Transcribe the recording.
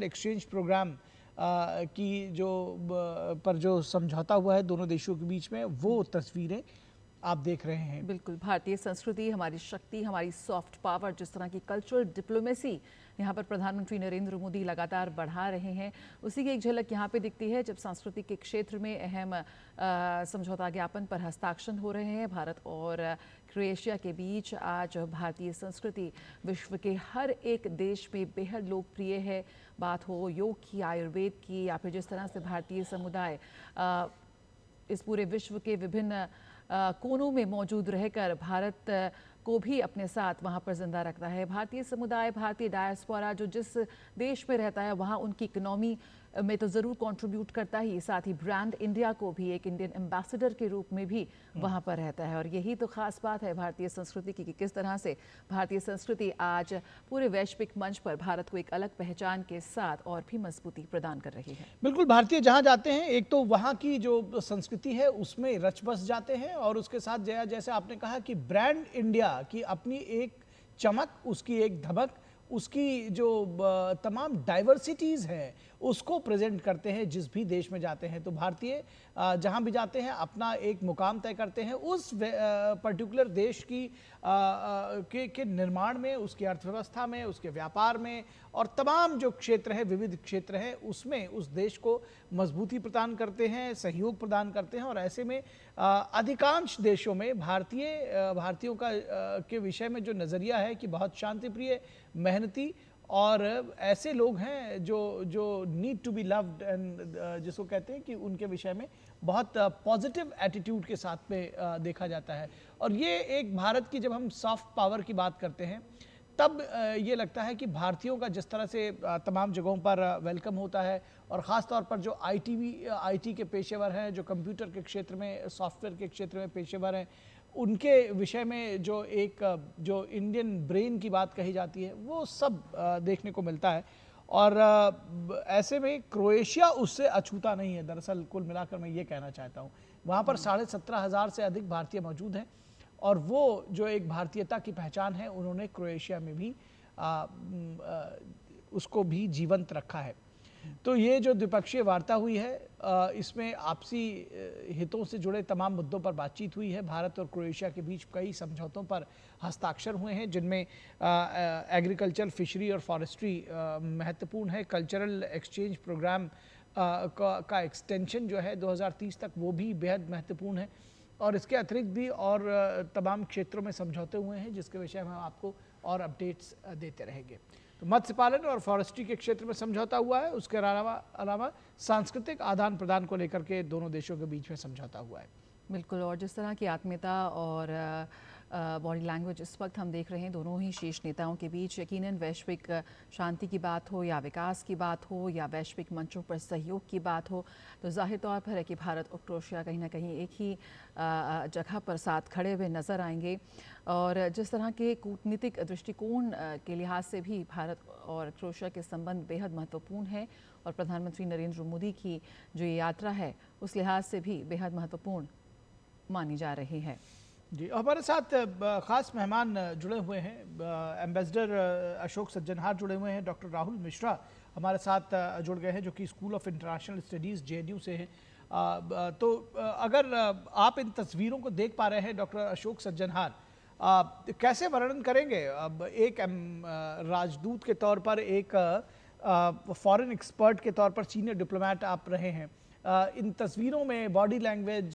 Exchange programme की पर जो समझौता हुआ है दोनों देशों के बीच में, वो तस्वीरें आप देख रहे हैं। बिल्कुल, भारतीय संस्कृति, हमारी शक्ति, हमारी सॉफ्ट पावर, जिस तरह की कल्चरल डिप्लोमेसी यहाँ पर प्रधानमंत्री नरेंद्र मोदी लगातार बढ़ा रहे हैं, उसी की एक झलक यहाँ पे दिखती है जब सांस्कृतिक के क्षेत्र में अहम समझौता ज्ञापन पर हस्ताक्षर हो रहे हैं। भारत और क्रोएशिया के बीच आज भारतीय संस्कृति विश्व के हर एक देश में बेहद लोकप्रिय है। बात हो योग की, आयुर्वेद की, या फिर जिस तरह से भारतीय समुदाय इस पूरे विश्व के विभिन्न कोनों में मौजूद रहकर भारत को भी अपने साथ वहां पर जिंदा रखता है। भारतीय समुदाय, भारतीय डायस्पोरा जो जिस देश में रहता है वहां उनकी इकोनॉमी में तो ज़रूर कंट्रीब्यूट करता ही, साथ ही ब्रांड इंडिया को भी एक इंडियन एम्बेसडर के रूप में भी वहां पर रहता है। और यही तो खास बात है भारतीय संस्कृति की कि किस तरह से भारतीय संस्कृति आज पूरे वैश्विक मंच पर भारत को एक अलग पहचान के साथ और भी मजबूती प्रदान कर रही है। बिल्कुल, भारतीय जहां जाते हैं एक तो वहां की जो संस्कृति है उसमें रच बस जाते हैं, और उसके साथ जैसे आपने कहा कि ब्रांड इंडिया की अपनी एक चमक, उसकी एक धमक, उसकी जो तमाम डाइवर्सिटीज़ हैं उसको प्रेजेंट करते हैं जिस भी देश में जाते हैं। तो भारतीय जहां भी जाते हैं अपना एक मुकाम तय करते हैं उस पर्टिकुलर देश की के निर्माण में, उसकी अर्थव्यवस्था में, उसके व्यापार में, और तमाम जो क्षेत्र है, विविध क्षेत्र है, उसमें उस देश को मजबूती प्रदान करते हैं, सहयोग प्रदान करते हैं। और ऐसे में अधिकांश देशों में भारतीयों का के विषय में जो नज़रिया है कि बहुत शांतिप्रिय, मेहनती और ऐसे लोग हैं जो need to be loved, and जिसको कहते हैं कि उनके विषय में बहुत पॉजिटिव एटीट्यूड के साथ में देखा जाता है। और ये एक भारत की, जब हम सॉफ्ट पावर की बात करते हैं तब ये लगता है कि भारतीयों का जिस तरह से तमाम जगहों पर वेलकम होता है, और ख़ास तौर पर जो आईटी के पेशेवर हैं, जो कंप्यूटर के क्षेत्र में, सॉफ्टवेयर के क्षेत्र में पेशेवर हैं, उनके विषय में जो इंडियन ब्रेन की बात कही जाती है वो सब देखने को मिलता है। और ऐसे में क्रोएशिया उससे अछूता नहीं है। दरअसल कुल मिलाकर मैं ये कहना चाहता हूँ, वहाँ पर 17,500 से अधिक भारतीय मौजूद हैं, और वो जो एक भारतीयता की पहचान है उन्होंने क्रोएशिया में भी उसको भी जीवंत रखा है। तो ये जो द्विपक्षीय वार्ता हुई है इसमें आपसी हितों से जुड़े तमाम मुद्दों पर बातचीत हुई है। भारत और क्रोएशिया के बीच कई समझौतों पर हस्ताक्षर हुए हैं, जिनमें एग्रीकल्चर, फिशरी और फॉरेस्ट्री महत्वपूर्ण है। कल्चरल एक्सचेंज प्रोग्राम का एक्सटेंशन जो है 2030 तक, वो भी बेहद महत्वपूर्ण है। और इसके अतिरिक्त भी और तमाम क्षेत्रों में समझौते हुए हैं जिसके विषय में हम आपको और अपडेट्स देते रहेंगे। तो मत्स्य पालन और फॉरेस्ट्री के क्षेत्र में समझौता हुआ है, उसके अलावा सांस्कृतिक आदान प्रदान को लेकर के दोनों देशों के बीच में समझौता हुआ है। बिल्कुल, और जिस तरह की आत्मीयता और बॉडी लैंग्वेज इस वक्त हम देख रहे हैं दोनों ही शीर्ष नेताओं के बीच, यकीनन वैश्विक शांति की बात हो या विकास की बात हो या वैश्विक मंचों पर सहयोग की बात हो, तो जाहिर तौर पर है कि भारत और क्रोएशिया कहीं ना कहीं एक ही जगह पर साथ खड़े हुए नज़र आएंगे। और जिस तरह के कूटनीतिक दृष्टिकोण के लिहाज से भी भारत और क्रोएशिया के संबंध बेहद महत्वपूर्ण है, और प्रधानमंत्री नरेंद्र मोदी की जो ये यात्रा है उस लिहाज से भी बेहद महत्वपूर्ण मानी जा रही है। जी, हमारे साथ ख़ास मेहमान जुड़े हुए हैं, एम्बेसडर अशोक सज्जनहार जुड़े हुए हैं, डॉक्टर राहुल मिश्रा हमारे साथ जुड़ गए हैं जो कि school of international studies JNU से हैं। तो अगर आप इन तस्वीरों को देख पा रहे हैं डॉक्टर अशोक सज्जनहार, कैसे वर्णन करेंगे? अब एक राजदूत के तौर पर, एक फॉरेन एक्सपर्ट के तौर पर, सीनियर डिप्लोमेट आप रहे हैं, इन तस्वीरों में बॉडी लैंग्वेज